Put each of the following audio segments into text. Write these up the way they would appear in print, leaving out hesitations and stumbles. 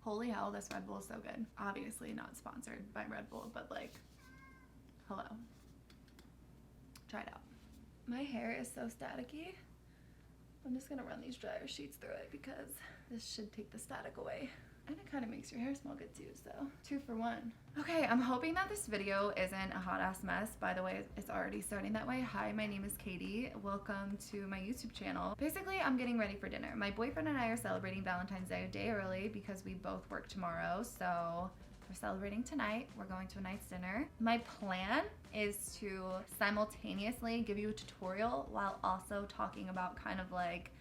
Holy hell, this Red Bull is so good. Obviously not sponsored by Red Bull, but like, hello. Try it out. My hair is so staticky. I'm just gonna run these dryer sheets through it because this should take the static away. And it kind of makes your hair smell good too, so 2 for 1. Okay, I'm hoping that this video isn't a hot ass mess. By the way, it's already starting that way. Hi, my name is Katie. Welcome to my YouTube channel. Basically, I'm getting ready for dinner. My boyfriend and I are celebrating Valentine's Day a day early because we both work tomorrow, so we're celebrating tonight. We're going to a nice dinner. My plan is to simultaneously give you a tutorial while also talking about kind of like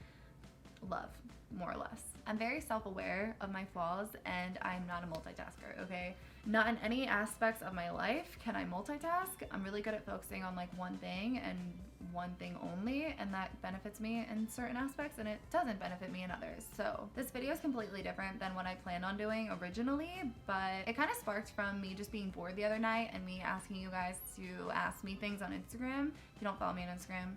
love, more or less. I'm very self-aware of my flaws and I'm not a multitasker, okay? Not in any aspects of my life can I multitask. I'm really good at focusing on like one thing and one thing only, and that benefits me in certain aspects and it doesn't benefit me in others. So this video is completely different than what I planned on doing originally, but it kind of sparked from me just being bored the other night and me asking you guys to ask me things on Instagram. If you don't follow me on Instagram,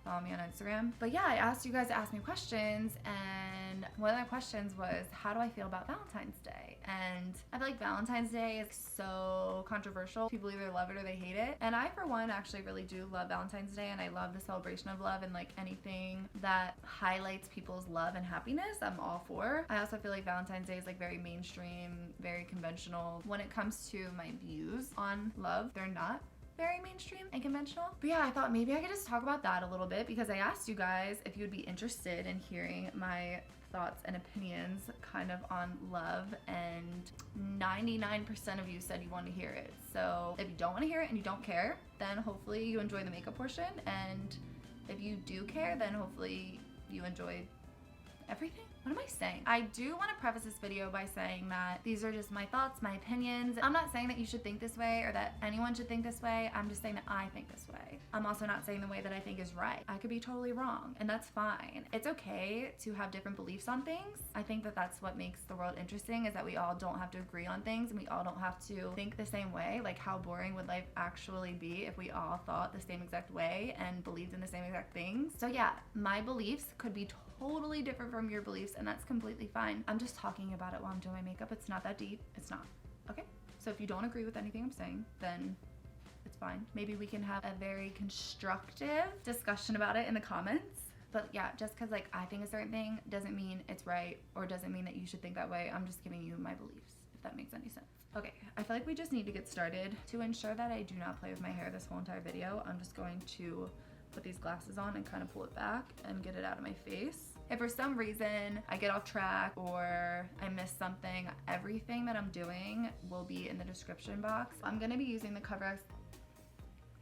follow me on Instagram. But yeah, I asked you guys to ask me questions, and one of the questions was, how do I feel about Valentine's Day? And I feel like Valentine's Day is so controversial. People either love it or they hate it. And I, for one, actually really do love Valentine's Day, and I love the celebration of love, and like anything that highlights people's love and happiness, I'm all for. I also feel like Valentine's Day is like very mainstream, very conventional. When it comes to my views on love, they're not very mainstream and conventional. But yeah, I thought maybe I could just talk about that a little bit because I asked you guys if you would be interested in hearing my thoughts and opinions kind of on love, and 99% of you said you want to hear it. So if you don't want to hear it and you don't care, then hopefully you enjoy the makeup portion, and if you do care, then hopefully you enjoy everything. What am I saying? I do want to preface this video by saying that these are just my thoughts, my opinions. I'm not saying that you should think this way or that anyone should think this way. I'm just saying that I think this way. I'm also not saying the way that I think is right. I could be totally wrong, and that's fine. It's okay to have different beliefs on things. I think that that's what makes the world interesting, is that we all don't have to agree on things and we all don't have to think the same way. Like, how boring would life actually be if we all thought the same exact way and believed in the same exact things? So yeah, my beliefs could be totally different from your beliefs, and that's completely fine. I'm just talking about it while I'm doing my makeup. It's not that deep. It's not. Okay? So if you don't agree with anything I'm saying, then it's fine. Maybe we can have a very constructive discussion about it in the comments. But yeah, just because like I think a certain thing doesn't mean it's right, or doesn't mean that you should think that way. I'm just giving you my beliefs, if that makes any sense. Okay, I feel like we just need to get started. To ensure that I do not play with my hair this whole entire video, I'm just going to put these glasses on and kind of pull it back and get it out of my face. If for some reason I get off track or I miss something, everything that I'm doing will be in the description box. I'm gonna be using the CoverX.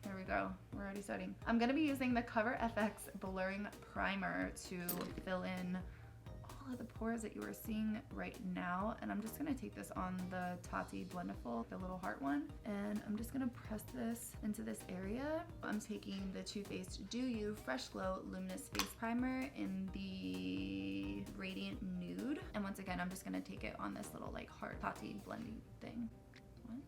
Here we go, we're already starting. I'm gonna be using the Cover FX Blurring Primer to fill in all of the pores that you are seeing right now. And I'm just gonna take this on the Tarte Blendiful, the little heart one, and I'm just gonna press this into this area. I'm taking the Too Faced Do You Fresh Glow Luminous Face Primer in the Radiant Nude. And once again, I'm just gonna take it on this little like heart Tarte blending thing.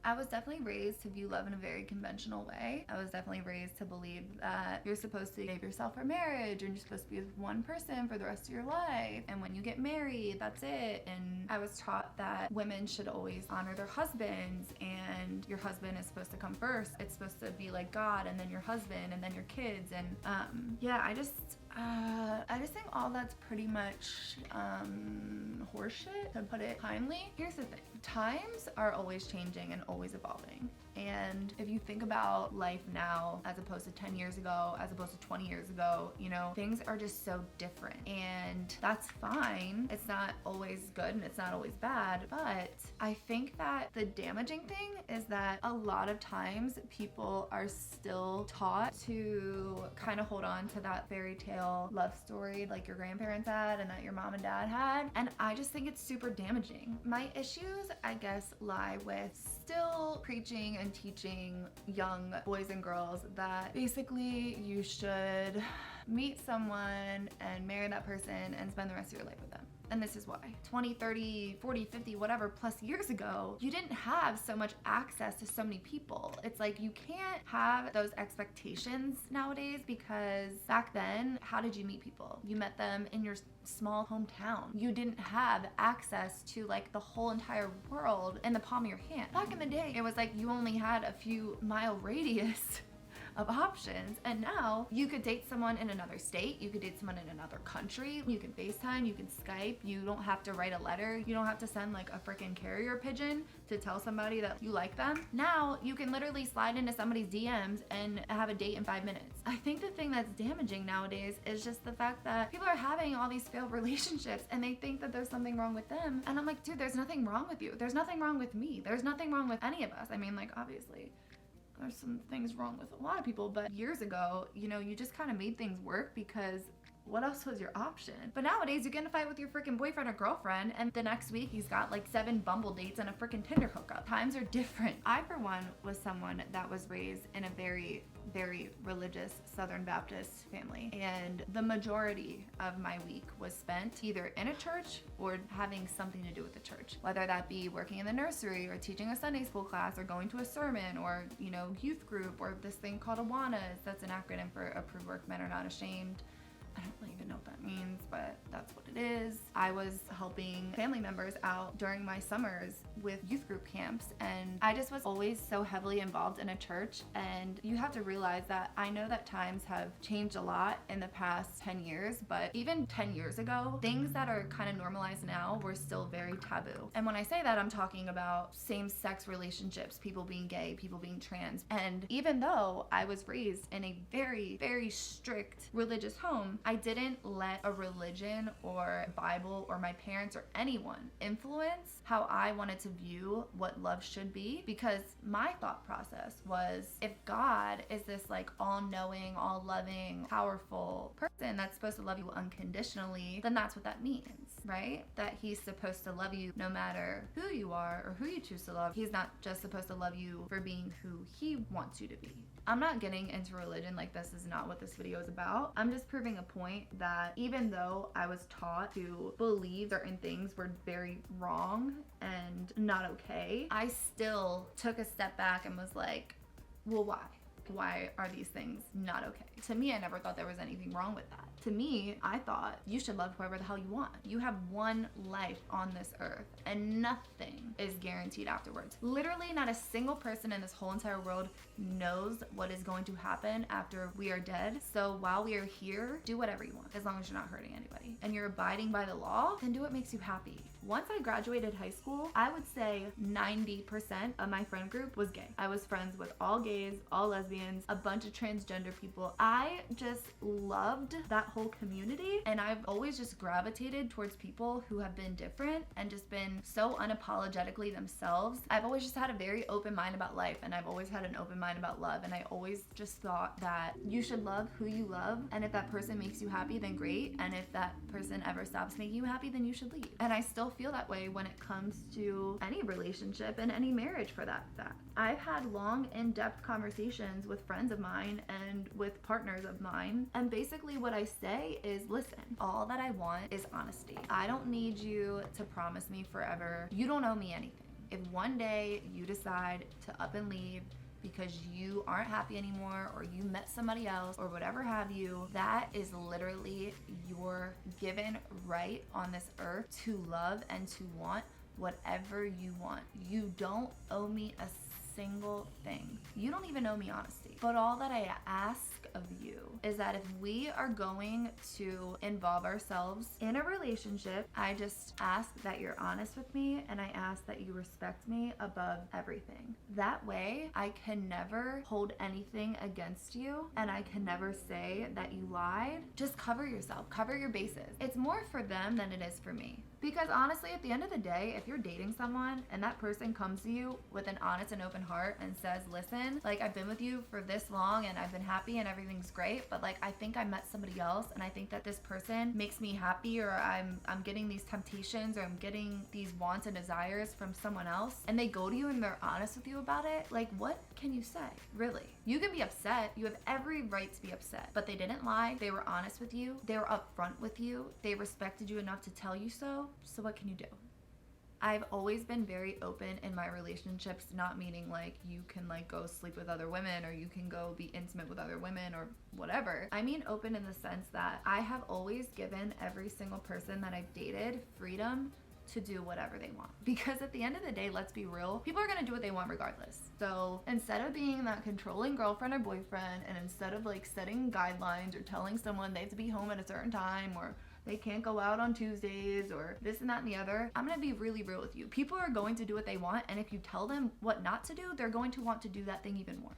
I was definitely raised to view love in a very conventional way. I was definitely raised to believe that you're supposed to give yourself for marriage and you're supposed to be with one person for the rest of your life. And when you get married, that's it. And I was taught that women should always honor their husbands, and your husband is supposed to come first. It's supposed to be like God, and then your husband, and then your kids. And yeah, I just think all that's pretty much horseshit, to put it kindly. Here's the thing. Times are always changing and always evolving. And if you think about life now as opposed to 10 years ago, as opposed to 20 years ago, you know, things are just so different. And that's fine. It's not always good and it's not always bad. But I think that the damaging thing is that a lot of times people are still taught to kind of hold on to that fairy tale love story like your grandparents had and that your mom and dad had. And I just think it's super damaging. My issues, I guess, lie with still preaching and teaching young boys and girls that basically you should meet someone and marry that person and spend the rest of your life with them. And this is why. 20, 30, 40, 50, whatever plus years ago, you didn't have so much access to so many people. It's like you can't have those expectations nowadays, because back then, how did you meet people? You met them in your small hometown. You didn't have access to like the whole entire world in the palm of your hand. Back in the day, it was like you only had a few mile radius of options, and now you could date someone in another state, you could date someone in another country, you can FaceTime, you can Skype, you don't have to write a letter, you don't have to send like a freaking carrier pigeon to tell somebody that you like them. Now you can literally slide into somebody's DMs and have a date in 5 minutes. I think the thing that's damaging nowadays is just the fact that people are having all these failed relationships and they think that there's something wrong with them, and I'm like, dude, there's nothing wrong with you, there's nothing wrong with me, there's nothing wrong with any of us. I mean, like, obviously there's some things wrong with a lot of people, but years ago, you know, you just kind of made things work because what else was your option? But nowadays, you get in a fight with your freaking boyfriend or girlfriend, and the next week he's got like 7 Bumble dates and a freaking Tinder hookup. Times are different. I, for one, was someone that was raised in a very, very religious Southern Baptist family, and the majority of my week was spent either in a church or having something to do with the church, whether that be working in the nursery or teaching a Sunday school class or going to a sermon or, you know, youth group, or this thing called AWANAs. That's an acronym for Approved Work Men Are Not Ashamed. I don't really even know what that means, but that's what it is. I was helping family members out during my summers with youth group camps, and I just was always so heavily involved in a church. And you have to realize that I know that times have changed a lot in the past 10 years, but even 10 years ago, things that are kind of normalized now were still very taboo. And when I say that, I'm talking about same-sex relationships, people being gay, people being trans. And even though I was raised in a very, very strict religious home, I didn't let a religion or Bible or my parents or anyone influence how I wanted to view what love should be, because my thought process was, if God is this like all-knowing, all-loving, powerful person that's supposed to love you unconditionally, then that's what that means, right? That he's supposed to love you no matter who you are or who you choose to love. He's not just supposed to love you for being who he wants you to be. I'm not getting into religion, like this is not what this video is about. I'm just proving a point that even though I was taught to believe certain things were very wrong and not okay, I still took a step back and was like, well, why? Why are these things not okay? To me, I never thought there was anything wrong with that. To me, I thought you should love whoever the hell you want. You have one life on this earth and nothing is guaranteed afterwards. Literally not a single person in this whole entire world knows what is going to happen after we are dead. So while we are here, do whatever you want, as long as you're not hurting anybody and you're abiding by the law, then do what makes you happy. Once I graduated high school, I would say 90% of my friend group was gay. I was friends with all gays, all lesbians, a bunch of transgender people. I just loved that whole community, and I've always just gravitated towards people who have been different and just been so unapologetically themselves. I've always just had a very open mind about life, and I've always had an open mind about love, and I always just thought that you should love who you love, and if that person makes you happy, then great, and if that person ever stops making you happy, then you should leave. And I still feel that way when it comes to any relationship and any marriage for that fact. I've had long, in-depth conversations with friends of mine and with partners of mine, and basically what I say is, listen, all that I want is honesty. I don't need you to promise me forever. You don't owe me anything. If one day you decide to up and leave because you aren't happy anymore, or you met somebody else, or whatever have you, that is literally your given right on this earth to love and to want whatever you want. You don't owe me a single thing. You don't even owe me honesty. But all that I ask of you is that if we are going to involve ourselves in a relationship, I just ask that you're honest with me, and I ask that you respect me above everything. That way, I can never hold anything against you, and I can never say that you lied. Just cover yourself, cover your bases. It's more for them than it is for me. Because honestly, at the end of the day, if you're dating someone and that person comes to you with an honest and open heart and says, listen, like, I've been with you for this long and I've been happy and everything everything's great, but like I think I met somebody else and I think that this person makes me happy, or I'm getting these temptations, or I'm getting these wants and desires from someone else, and they go to you and they're honest with you about it, like what can you say? Really? You can be upset. You have every right to be upset, but they didn't lie. They were honest with you. They were upfront with you. They respected you enough to tell you so. So what can you do? I've always been very open in my relationships, not meaning like you can like go sleep with other women or you can go be intimate with other women or whatever. I mean open in the sense that I have always given every single person that I've dated freedom to do whatever they want. Because at the end of the day, let's be real, people are gonna do what they want regardless. So instead of being that controlling girlfriend or boyfriend, and instead of like setting guidelines or telling someone they have to be home at a certain time, or they can't go out on Tuesdays, or this and that and the other, I'm gonna be really real with you. People are going to do what they want, and if you tell them what not to do, they're going to want to do that thing even more.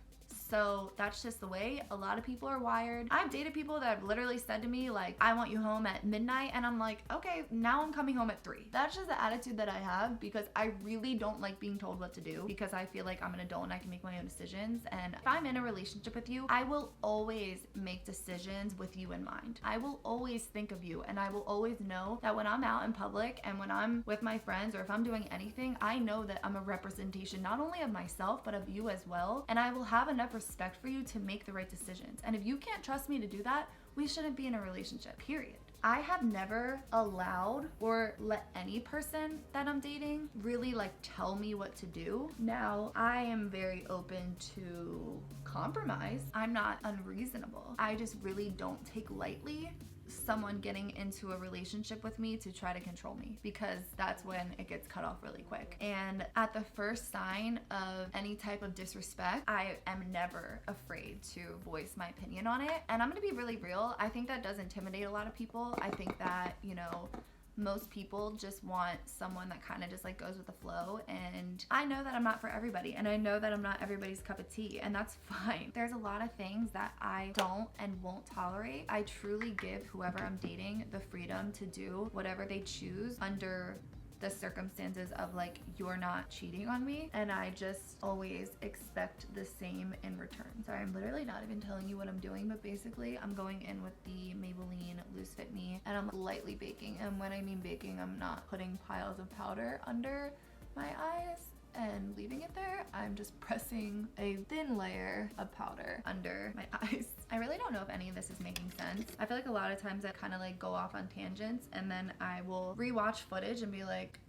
So that's just the way a lot of people are wired. I've dated people that have literally said to me like, I want you home at midnight, and I'm like, okay, now I'm coming home at 3. That's just the attitude that I have, because I really don't like being told what to do, because I feel like I'm an adult and I can make my own decisions. And if I'm in a relationship with you, I will always make decisions with you in mind. I will always think of you, and I will always know that when I'm out in public and when I'm with my friends, or if I'm doing anything, I know that I'm a representation not only of myself but of you as well, and I will have enough respect for you to make the right decisions. And if you can't trust me to do that, we shouldn't be in a relationship, period. I have never allowed or let any person that I'm dating really like tell me what to do. Now, I am very open to compromise. I'm not unreasonable. I just really don't take lightly someone getting into a relationship with me to try to control me, because that's when it gets cut off really quick. And at the first sign of any type of disrespect, I am never afraid to voice my opinion on it. And I'm gonna be really real, I think that does intimidate a lot of people. I think that, you know, most people just want someone that kind of just like goes with the flow, and I know that I'm not for everybody, and I know that I'm not everybody's cup of tea, and that's fine. There's a lot of things that I don't and won't tolerate. I truly give whoever I'm dating the freedom to do whatever they choose under the circumstances of like, you're not cheating on me, and I just always expect the same in return. Sorry, I'm literally not even telling you what I'm doing, but basically I'm going in with the Maybelline Loose Fit Me, and I'm lightly baking. And when I mean baking, I'm not putting piles of powder under my eyes and leaving it there. I'm just pressing a thin layer of powder under my eyes. I really don't know if any of this is making sense. I feel like a lot of times I kind of like go off on tangents, and then I will rewatch footage and be like,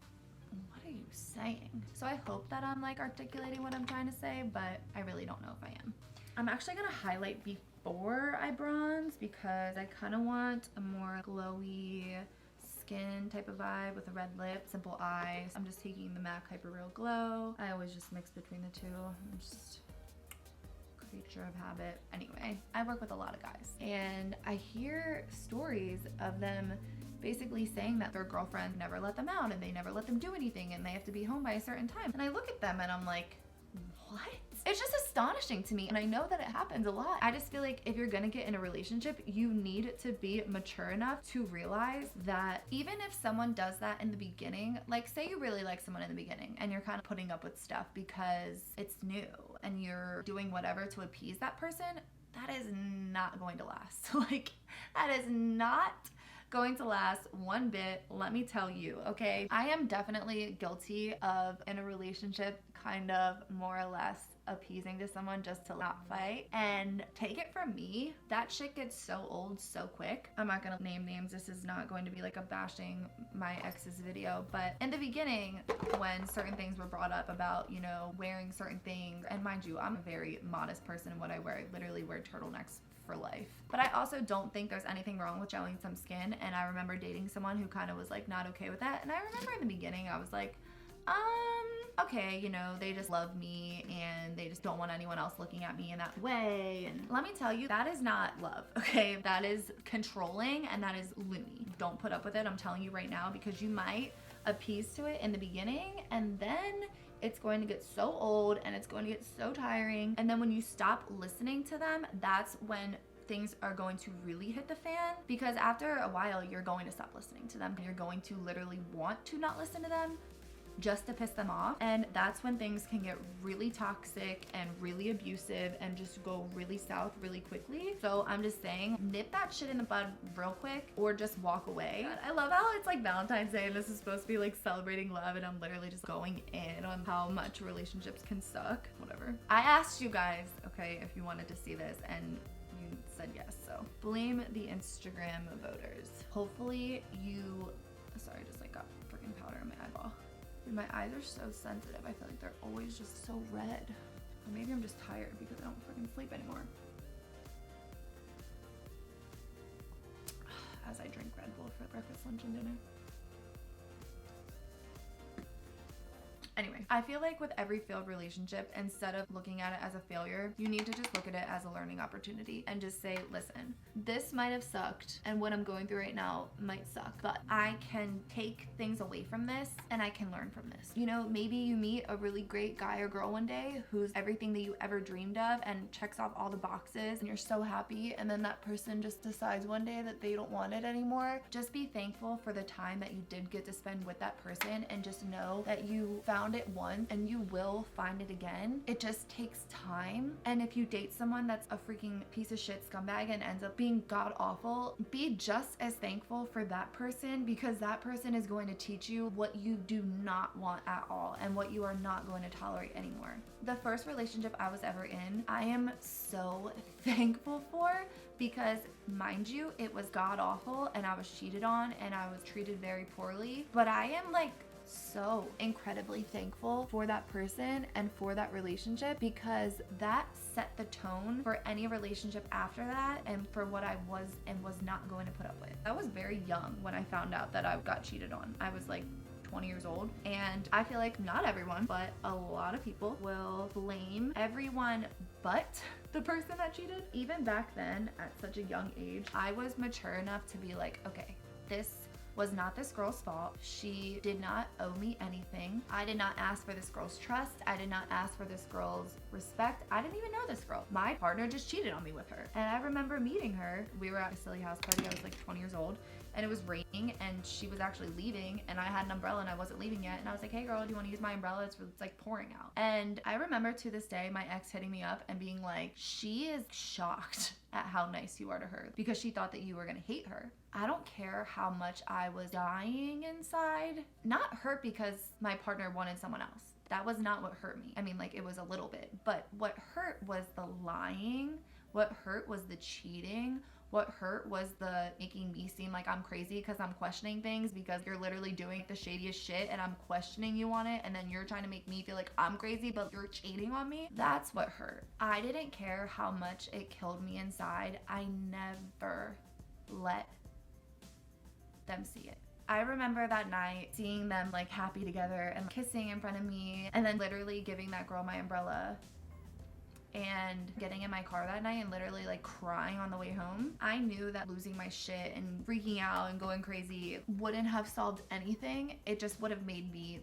what are you saying? So I hope that I'm like articulating what I'm trying to say, but I really don't know if I am. I'm actually gonna highlight before I bronze, because I kind of want a more glowy skin type of vibe with a red lip, simple eyes. I'm just taking the MAC Hyper Real Glow. I always just mix between the two. I'm just creature of habit. Anyway, I work with a lot of guys, and I hear stories of them basically saying that their girlfriend never let them out and they never let them do anything and they have to be home by a certain time. And I look at them and I'm like, what? It's just astonishing to me, and I know that it happens a lot. I just feel like if you're gonna get in a relationship, you need to be mature enough to realize that even if someone does that in the beginning, like say you really like someone in the beginning and you're kind of putting up with stuff because it's new and you're doing whatever to appease that person, that is not going to last. Like, that is not going to last one bit, let me tell you, okay? I am definitely guilty of, in a relationship, kind of more or less appeasing to someone just to not fight. And take it from me, that shit gets so old so quick. I'm not gonna name names, this is not going to be like a bashing my ex's video, but in the beginning, when certain things were brought up about, you know, wearing certain things, and mind you, I'm a very modest person in what I wear. I literally wear turtlenecks for life. But I also don't think there's anything wrong with showing some skin, and I remember dating someone who kind of was like not okay with that, and I remember in the beginning I was like, okay, you know, they just love me and they just don't want anyone else looking at me in that way. And let me tell you, that is not love, okay? That is controlling, and that is loony. Don't put up with it, I'm telling you right now, because you might appease to it in the beginning, and then it's going to get so old and it's going to get so tiring. And then when you stop listening to them, that's when things are going to really hit the fan, because after a while you're going to stop listening to them and you're going to literally want to not listen to them just to piss them off. And that's when things can get really toxic and really abusive and just go really south really quickly. So I'm just saying, nip that shit in the bud real quick or just walk away. I love how it's like Valentine's Day and this is supposed to be like celebrating love, and I'm literally just going in on how much relationships can suck. Whatever. I asked you guys, okay, if you wanted to see this, and you said yes. So blame the Instagram voters. Hopefully you, sorry, I just like got freaking powder in my eyeball. Dude, my eyes are so sensitive. I feel like they're always just so red. Or maybe I'm just tired because I don't freaking sleep anymore. As I drink Red Bull for breakfast, lunch, and dinner. Anyway, I feel like with every failed relationship, instead of looking at it as a failure, you need to just look at it as a learning opportunity and just say, listen, this might have sucked and what I'm going through right now might suck, but I can take things away from this and I can learn from this. You know, maybe you meet a really great guy or girl one day who's everything that you ever dreamed of and checks off all the boxes and you're so happy, and then that person just decides one day that they don't want it anymore. Just be thankful for the time that you did get to spend with that person, and just know that you found it once and you will find it again. It just takes time. And if you date someone that's a freaking piece of shit scumbag and ends up being god awful, be just as thankful for that person, because that person is going to teach you what you do not want at all and what you are not going to tolerate anymore. The first relationship I was ever in, I am so thankful for, because mind you, it was god awful and I was cheated on and I was treated very poorly, but I am like so incredibly thankful for that person and for that relationship, because that set the tone for any relationship after that and for what I was and was not going to put up with. I was very young when I found out that I got cheated on. I was like 20 years old, and I feel like not everyone, but a lot of people will blame everyone but the person that cheated. Even back then, at such a young age, I was mature enough to be like, okay, this was not this girl's fault. She did not owe me anything. I did not ask for this girl's trust. I did not ask for this girl's respect. I didn't even know this girl. My partner just cheated on me with her. And I remember meeting her. We were at a silly house party. I was like 20 years old. And it was raining and she was actually leaving, and I had an umbrella and I wasn't leaving yet, and I was like, hey girl, do you want to use my umbrella? It's like pouring out. And I remember to this day my ex hitting me up and being like, she is shocked at how nice you are to her because she thought that you were gonna hate her. I don't care how much I was dying inside. Not hurt because my partner wanted someone else. That was not what hurt me. I mean, like, it was a little bit, but what hurt was the lying. What hurt was the cheating. What hurt was the making me seem like I'm crazy because I'm questioning things, because you're literally doing the shadiest shit and I'm questioning you on it, and then you're trying to make me feel like I'm crazy but you're cheating on me. That's what hurt. I didn't care how much it killed me inside. I never let them see it. I remember that night seeing them like happy together and kissing in front of me, and then literally giving that girl my umbrella and getting in my car that night and literally like crying on the way home. I knew that losing my shit and freaking out and going crazy wouldn't have solved anything. It just would have made me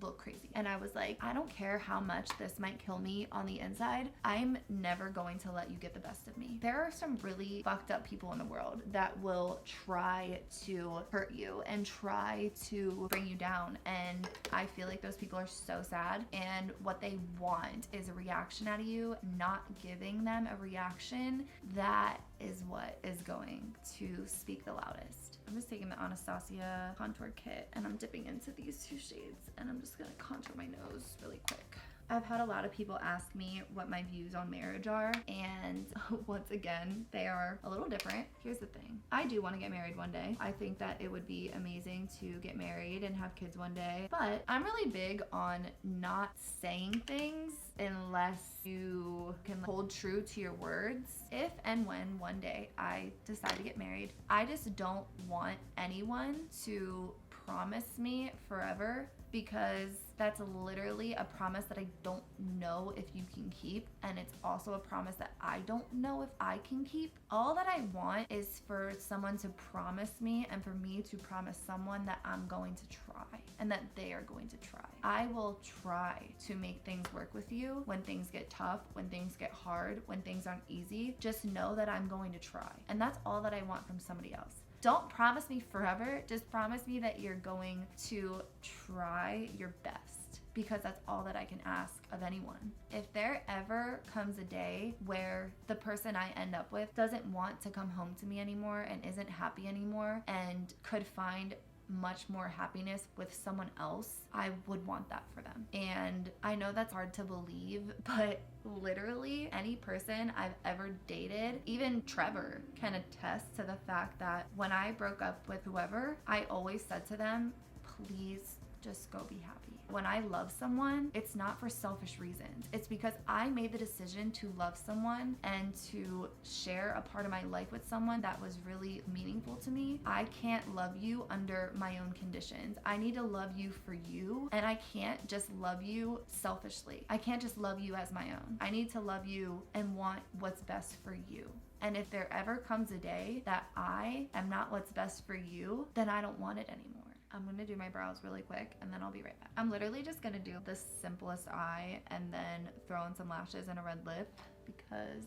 look crazy. And I was like, I don't care how much this might kill me on the inside. I'm never going to let you get the best of me. There are some really fucked up people in the world that will try to hurt you and try to bring you down. And I feel like those people are so sad. And what they want is a reaction out of you. Not giving them a reaction, that is what is going to speak the loudest. I'm just taking the Anastasia contour kit and I'm dipping into these two shades, and I'm just gonna contour my nose really quick. I've had a lot of people ask me what my views on marriage are, and once again, they are a little different. Here's the thing. I do want to get married one day. I think that it would be amazing to get married and have kids one day, but I'm really big on not saying things unless you can hold true to your words. If and when one day I decide to get married, I just don't want anyone to promise me forever, because that's literally a promise that I don't know if you can keep, and it's also a promise that I don't know if I can keep. All that I want is for someone to promise me and for me to promise someone that I'm going to try and that they are going to try. I will try to make things work with you when things get tough, when things get hard, when things aren't easy. Just know that I'm going to try, and that's all that I want from somebody else. Don't promise me forever. Just promise me that you're going to try your best, because that's all that I can ask of anyone. If there ever comes a day where the person I end up with doesn't want to come home to me anymore and isn't happy anymore and could find much more happiness with someone else, I would want that for them. And I know that's hard to believe, but literally any person I've ever dated, even Trevor, can attest to the fact that when I broke up with whoever, I always said to them, please just go be happy. When I love someone, it's not for selfish reasons. It's because I made the decision to love someone and to share a part of my life with someone that was really meaningful to me. I can't love you under my own conditions. I need to love you for you, and I can't just love you selfishly. I can't just love you as my own. I need to love you and want what's best for you. And if there ever comes a day that I am not what's best for you, then I don't want it anymore. I'm gonna do my brows really quick and then I'll be right back. I'm literally just gonna do the simplest eye and then throw in some lashes and a red lip because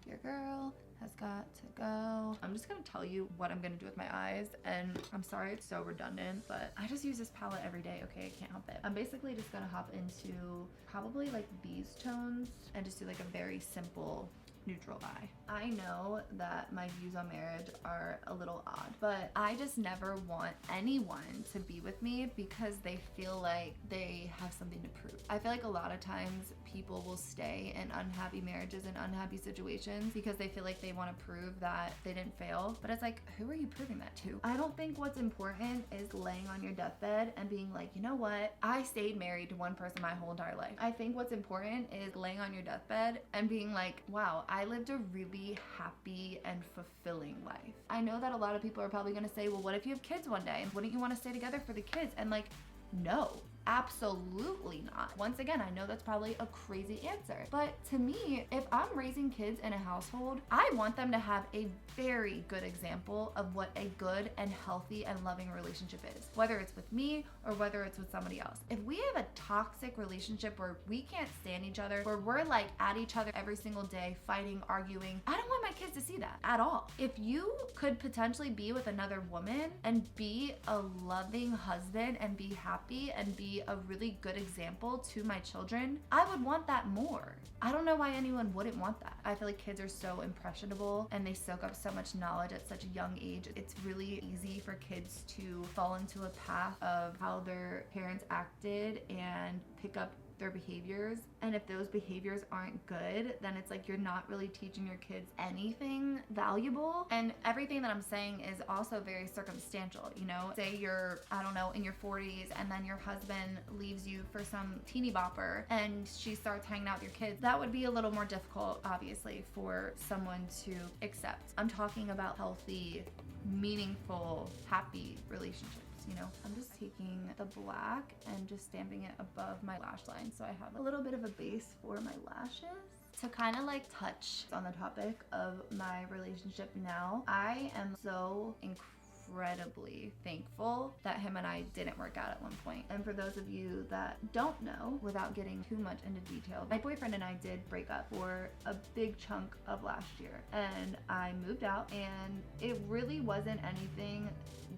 your girl has got to go. I'm just gonna tell you what I'm gonna do with my eyes, and I'm sorry it's so redundant, but I just use this palette every day, okay? I can't help it. I'm basically just gonna hop into probably like these tones and just do like a very simple neutral eye. I know that my views on marriage are a little odd, but I just never want anyone to be with me because they feel like they have something to prove. I feel like a lot of times people will stay in unhappy marriages and unhappy situations because they feel like they want to prove that they didn't fail, but it's like, who are you proving that to? I don't think what's important is laying on your deathbed and being like, you know what? I stayed married to one person my whole entire life. I think what's important is laying on your deathbed and being like, wow, I lived a really happy and fulfilling life. I know that a lot of people are probably gonna say, well, what if you have kids one day? Wouldn't you want to stay together for the kids? And like, no, absolutely not. Once again, I know that's probably a crazy answer, but to me, if I'm raising kids in a household, I want them to have a very good example of what a good and healthy and loving relationship is, whether it's with me or whether it's with somebody else. If we have a toxic relationship where we can't stand each other, where we're like at each other every single day, fighting, arguing, I don't want my kids to see that at all. If you could potentially be with another woman and be a loving husband and be happy and be a really good example to my children, I would want that more. I don't know why anyone wouldn't want that. I feel like kids are so impressionable and they soak up so much knowledge at such a young age. It's really easy for kids to fall into a path of how their parents acted and pick up their behaviors, and if those behaviors aren't good, then it's like you're not really teaching your kids anything valuable. And everything that I'm saying is also very circumstantial, you know? Say you're, I don't know, in your 40s and then your husband leaves you for some teeny bopper and she starts hanging out with your kids. That would be a little more difficult, obviously, for someone to accept. I'm talking about healthy, meaningful, happy relationships. You know, I'm just taking the black and just stamping it above my lash line so I have a little bit of a base for my lashes. To kind of like touch on the topic of my relationship now, I am so incredibly thankful that him and I didn't work out at one point. And for those of you that don't know, without getting too much into detail, my boyfriend and I did break up for a big chunk of last year, and I moved out, and it really wasn't anything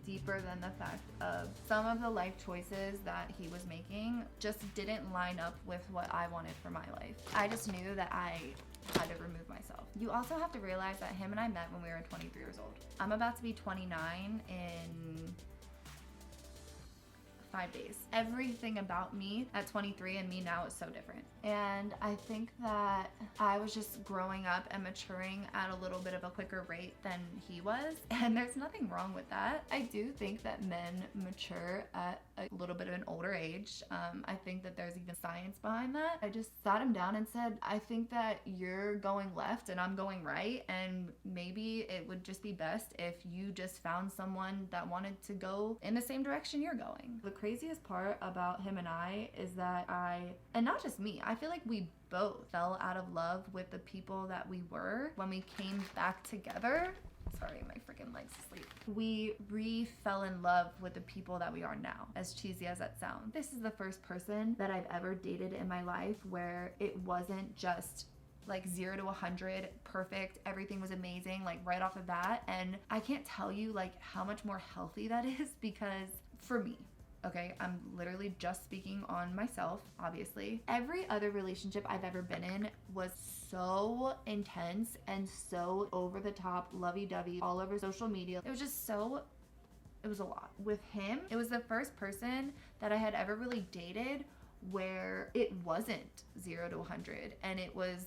deeper than the fact of some of the life choices that he was making just didn't line up with what I wanted for my life. I just knew that I had to remove myself. You also have to realize that him and I met when we were 23 years old. I'm about to be 29 in 5 days. Everything about me at 23 and me now is so different. And I think that I was just growing up and maturing at a little bit of a quicker rate than he was. And there's nothing wrong with that. I do think that men mature at a little bit of an older age. I think that there's even science behind that. I just sat him down and said, I think that you're going left and I'm going right, and maybe it would just be best if you just found someone that wanted to go in the same direction you're going. The craziest part about him and I is that and not just me, I feel like we both fell out of love with the people that we were when we came back together. Sorry, my freaking leg's asleep. We fell in love with the people that we are now, as cheesy as that sounds. This is the first person that I've ever dated in my life where it wasn't just like 0 to 100, perfect, everything was amazing, like right off the bat. And I can't tell you like how much more healthy that is, because for me, okay, I'm literally just speaking on myself, obviously. Every other relationship I've ever been in was so intense and so over the top, lovey-dovey, all over social media. It was just so, it was a lot. With him, it was the first person that I had ever really dated where it wasn't 0 to 100, and it was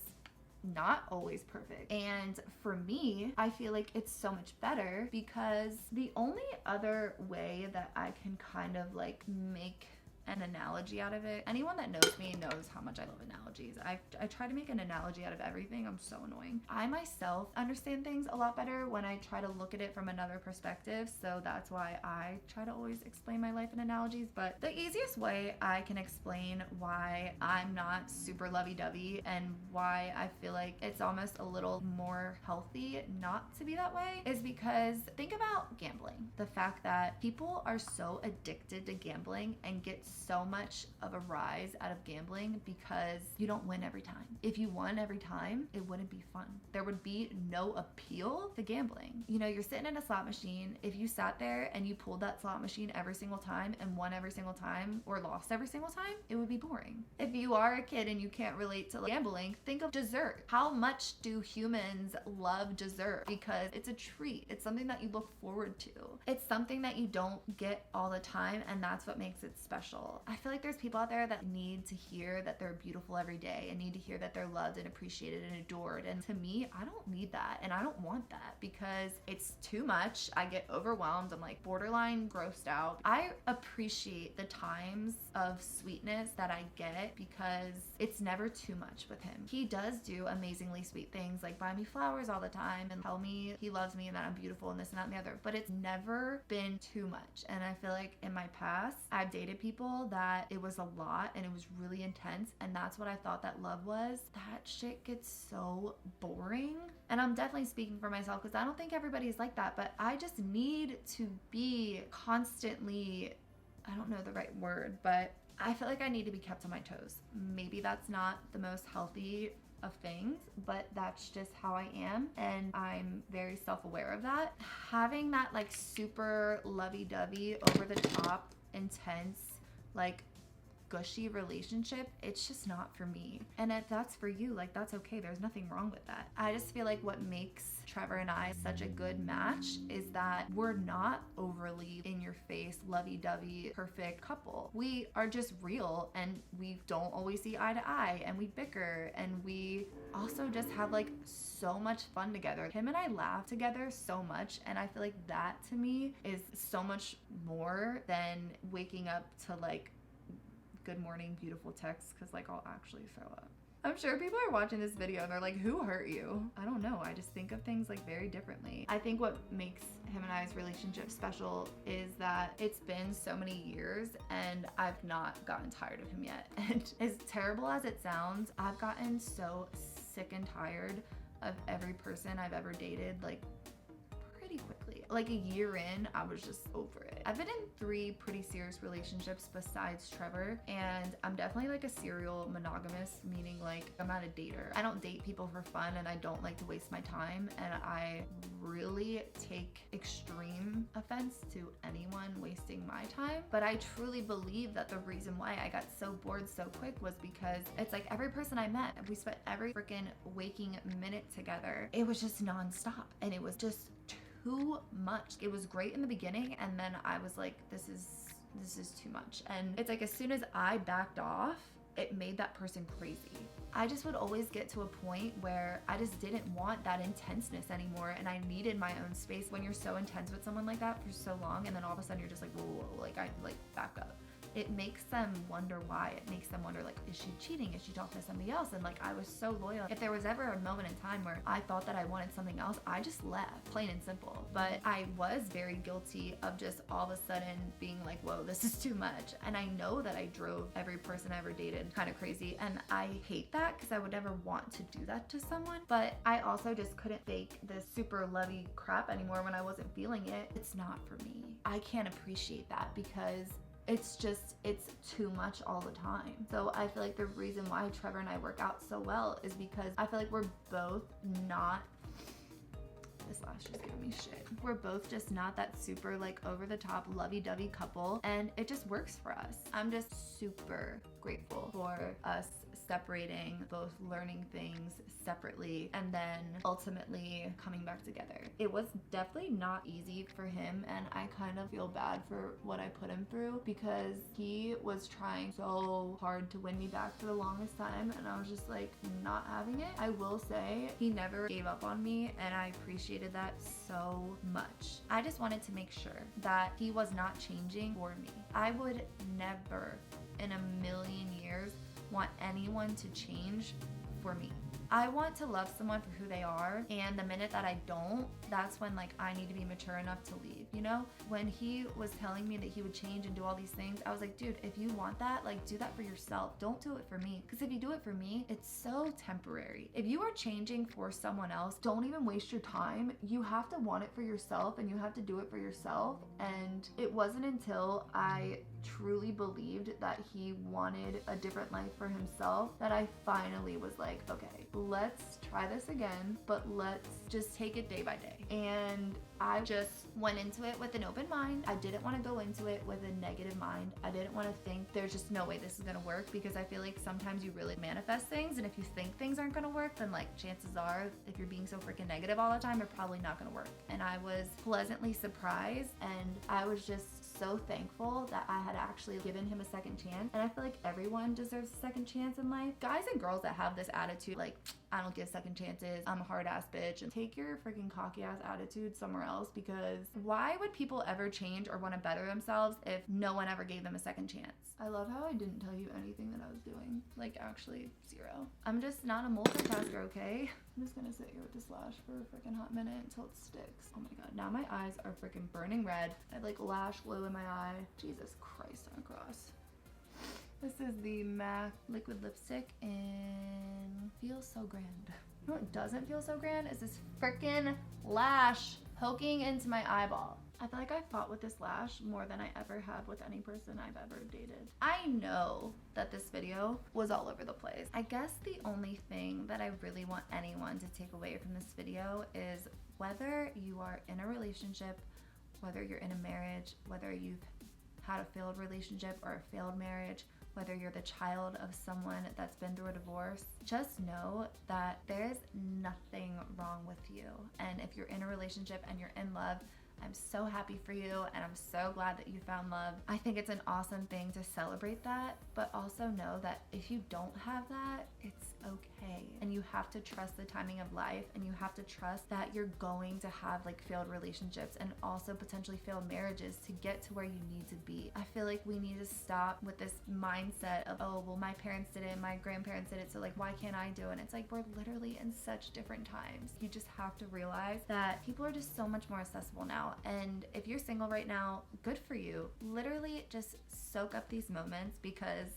not always perfect. And for me, I feel like it's so much better, because the only other way that I can kind of like make an analogy out of it, anyone that knows me knows how much I love analogies. I try to make an analogy out of everything. I'm so annoying. I myself understand things a lot better when I try to look at it from another perspective, so that's why I try to always explain my life in analogies. But the easiest way I can explain why I'm not super lovey-dovey and why I feel like it's almost a little more healthy not to be that way is because think about gambling. The fact that people are so addicted to gambling and get so much of a rise out of gambling because you don't win every time. If you won every time, it wouldn't be fun. There would be no appeal to gambling. You know, you're sitting in a slot machine. If you sat there and you pulled that slot machine every single time and won every single time or lost every single time, it would be boring. If you are a kid and you can't relate to gambling, think of dessert. How much do humans love dessert? Because it's a treat. It's something that you look forward to. It's something that you don't get all the time, and that's what makes it special. I feel like there's people out there that need to hear that they're beautiful every day and need to hear that they're loved and appreciated and adored. And to me, I don't need that, and I don't want that because it's too much. I get overwhelmed. I'm like borderline grossed out. I appreciate the times of sweetness that I get because it's never too much with him. He does do amazingly sweet things like buy me flowers all the time and tell me he loves me and that I'm beautiful and this and that and the other, but it's never been too much. And I feel like in my past, I've dated people that it was a lot and it was really intense, and that's what I thought that love was. That shit gets so boring. And I'm definitely speaking for myself because I don't think everybody's like that, but I just need to be constantly, I don't know the right word, but I feel like I need to be kept on my toes. Maybe that's not the most healthy of things, but that's just how I am, and I'm very self-aware of that. Having that like super lovey-dovey, over the top, intense, like gushy relationship, it's just not for me. And if that's for you, like that's okay. There's nothing wrong with that. I just feel like what makes Trevor and I such a good match is that we're not overly in your face, lovey-dovey, perfect couple. We are just real, and we don't always see eye to eye, and we bicker, and we also just have like so much fun together. Him and I laugh together so much, and I feel like that to me is so much more than waking up to like good morning beautiful texts, because like I'll actually throw up. I'm sure people are watching this video and they're like, who hurt you? I don't know. I just think of things like very differently. I think what makes him and I's relationship special is that it's been so many years and I've not gotten tired of him yet. And as terrible as it sounds, I've gotten so sick and tired of every person I've ever dated, like pretty quickly. Like a year in, I was just over it. I've been in 3 pretty serious relationships besides Trevor, and I'm definitely like a serial monogamous, meaning like I'm not a dater. I don't date people for fun, and I don't like to waste my time, and I really take extreme offense to anyone wasting my time. But I truly believe that the reason why I got so bored so quick was because it's like every person I met, we spent every freaking waking minute together. It was just nonstop, and it was just too much. It was great in the beginning, and then I was like, this is too much. And it's like as soon as I backed off, it made that person crazy. I just would always get to a point where I just didn't want that intenseness anymore, and I needed my own space. When you're so intense with someone like that for so long, and then all of a sudden you're just like, whoa, like I like back up. It makes them wonder why. It makes them wonder, like, is she cheating? Is she talking to somebody else? And like, I was so loyal. If there was ever a moment in time where I thought that I wanted something else, I just left, plain and simple. But I was very guilty of just all of a sudden being like, whoa, this is too much. And I know that I drove every person I ever dated kind of crazy. And I hate that because I would never want to do that to someone. But I also just couldn't fake this super lovey crap anymore when I wasn't feeling it. It's not for me. I can't appreciate that because It's too much all the time. So I feel like the reason why Trevor and I work out so well is because I feel like we're both not, this lash is giving me shit. We're both just not that super like over the top lovey-dovey couple, and it just works for us. I'm just super grateful for us separating, both learning things separately and then ultimately coming back together. It was definitely not easy for him, and I kind of feel bad for what I put him through because he was trying so hard to win me back for the longest time, and I was just like not having it. I will say he never gave up on me, and I appreciated that so much. I just wanted to make sure that he was not changing for me. I would never in a million years want anyone to change for me. I want to love someone for who they are, and the minute that I don't, that's when like I need to be mature enough to leave, you know? When he was telling me that he would change and do all these things, I was like, dude, if you want that, like do that for yourself. Don't do it for me. Because if you do it for me, it's so temporary. If you are changing for someone else, don't even waste your time. You have to want it for yourself, and you have to do it for yourself. And it wasn't until I truly believed that he wanted a different life for himself that I finally was like, okay, let's try this again, but let's just take it day by day. And I just went into it with an open mind. I didn't want to go into it with a negative mind. I didn't want to think there's just no way this is going to work, because I feel like sometimes you really manifest things, and if you think things aren't going to work, then like chances are if you're being so freaking negative all the time, they're probably not going to work. And I was pleasantly surprised, and I was just so thankful that I had actually given him a second chance. And I feel like everyone deserves a second chance in life. Guys and girls that have this attitude like, I don't give second chances, I'm a hard ass bitch, and take your freaking cocky ass attitude somewhere else, because why would people ever change or want to better themselves if no one ever gave them a second chance? I love how I didn't tell you anything that I was doing. Like actually zero. I'm just not a multitasker, okay? I'm just gonna sit here with this lash for a freaking hot minute until it sticks. Oh my god, now my eyes are freaking burning red. I have like lash glue in my eye. Jesus Christ on a cross. This is the MAC liquid lipstick and feels so grand. You know what doesn't feel so grand is this freaking lash poking into my eyeball. I feel like I fought with this lash more than I ever have with any person I've ever dated. I know that this video was all over the place. I guess the only thing that I really want anyone to take away from this video is whether you are in a relationship, whether you're in a marriage, whether you've had a failed relationship or a failed marriage, whether you're the child of someone that's been through a divorce, just know that there's nothing wrong with you. And if you're in a relationship and you're in love, I'm so happy for you, and I'm so glad that you found love. I think it's an awesome thing to celebrate that, but also know that if you don't have that, it's okay. And you have to trust the timing of life, and you have to trust that you're going to have like failed relationships and also potentially failed marriages to get to where you need to be. I feel like we need to stop with this mindset of, oh, well, my parents did it, my grandparents did it, so like, why can't I do it? And it's like, we're literally in such different times. You just have to realize that people are just so much more accessible now. And if you're single right now, good for you. Literally just soak up these moments, because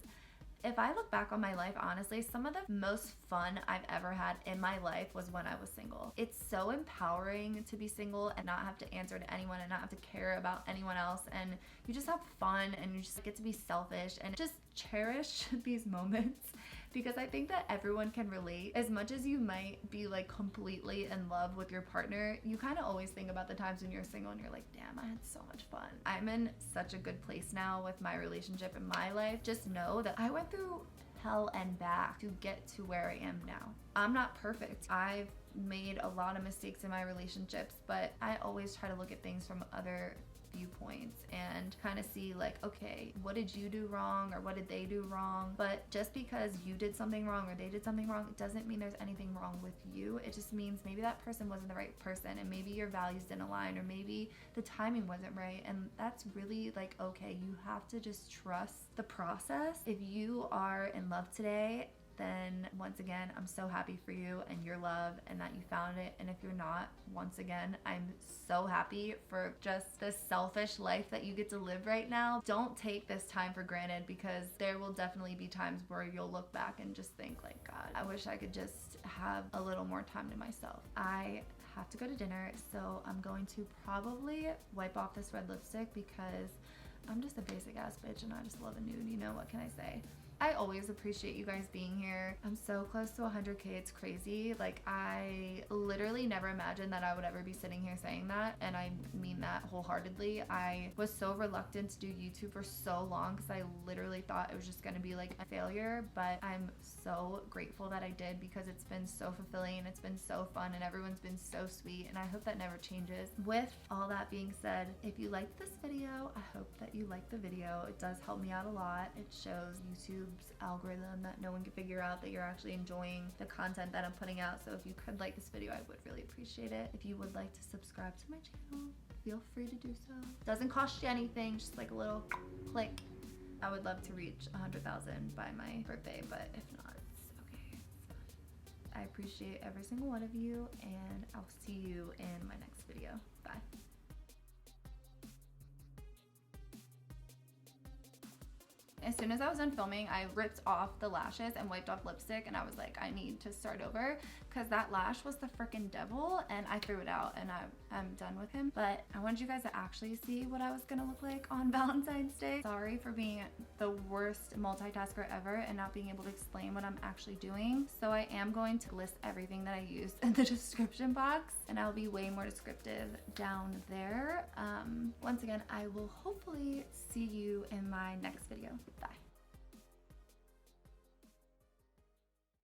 if I look back on my life, honestly, some of the most fun I've ever had in my life was when I was single. It's so empowering to be single and not have to answer to anyone and not have to care about anyone else. And you just have fun, and you just get to be selfish and just cherish these moments, because I think that everyone can relate. As much as you might be like completely in love with your partner, you kind of always think about the times when you're single and you're like, damn, I had so much fun. I'm in such a good place now with my relationship and my life. Just know that I went through hell and back to get to where I am now. I'm not perfect. I've made a lot of mistakes in my relationships, but I always try to look at things from other viewpoints and kind of see like, okay, what did you do wrong, or what did they do wrong? But just because you did something wrong or they did something wrong, it doesn't mean there's anything wrong with you. It just means maybe that person wasn't the right person, and maybe your values didn't align, or maybe the timing wasn't right, and that's really like okay. You have to just trust the process. If you are in love today, then once again, I'm so happy for you and your love and that you found it. And if you're not, once again, I'm so happy for just the selfish life that you get to live right now. Don't take this time for granted, because there will definitely be times where you'll look back and just think like, God, I wish I could just have a little more time to myself. I have to go to dinner, so I'm going to probably wipe off this red lipstick because I'm just a basic ass bitch and I just love a nude, you know, what can I say? I always appreciate you guys being here. I'm so close to 100K, it's crazy. Like, I literally never imagined that I would ever be sitting here saying that, and I mean that wholeheartedly. I was so reluctant to do YouTube for so long because I literally thought it was just gonna be like a failure, but I'm so grateful that I did because it's been so fulfilling and it's been so fun and everyone's been so sweet, and I hope that never changes. With all that being said, if you liked this video, I hope that you liked the video. It does help me out a lot. It shows YouTube's algorithm that no one can figure out that you're actually enjoying the content that I'm putting out. So if you could like this video, I would really appreciate it. If you would like to subscribe to my channel, feel free to do so. Doesn't cost you anything, just like a little click. I would love to reach 100,000 by my birthday, but if not, it's okay. It's fine. I appreciate every single one of you, and I'll see you in my next video. Bye. As soon as I was done filming, I ripped off the lashes and wiped off lipstick, and I was like, I need to start over because that lash was the freaking devil, and I threw it out, and I'm done with him. But I wanted you guys to actually see what I was gonna look like on Valentine's Day. Sorry for being the worst multitasker ever and not being able to explain what I'm actually doing. So I am going to list everything that I used in the description box, and I'll be way more descriptive down there. Once again, I will hopefully see you in my next video. Bye.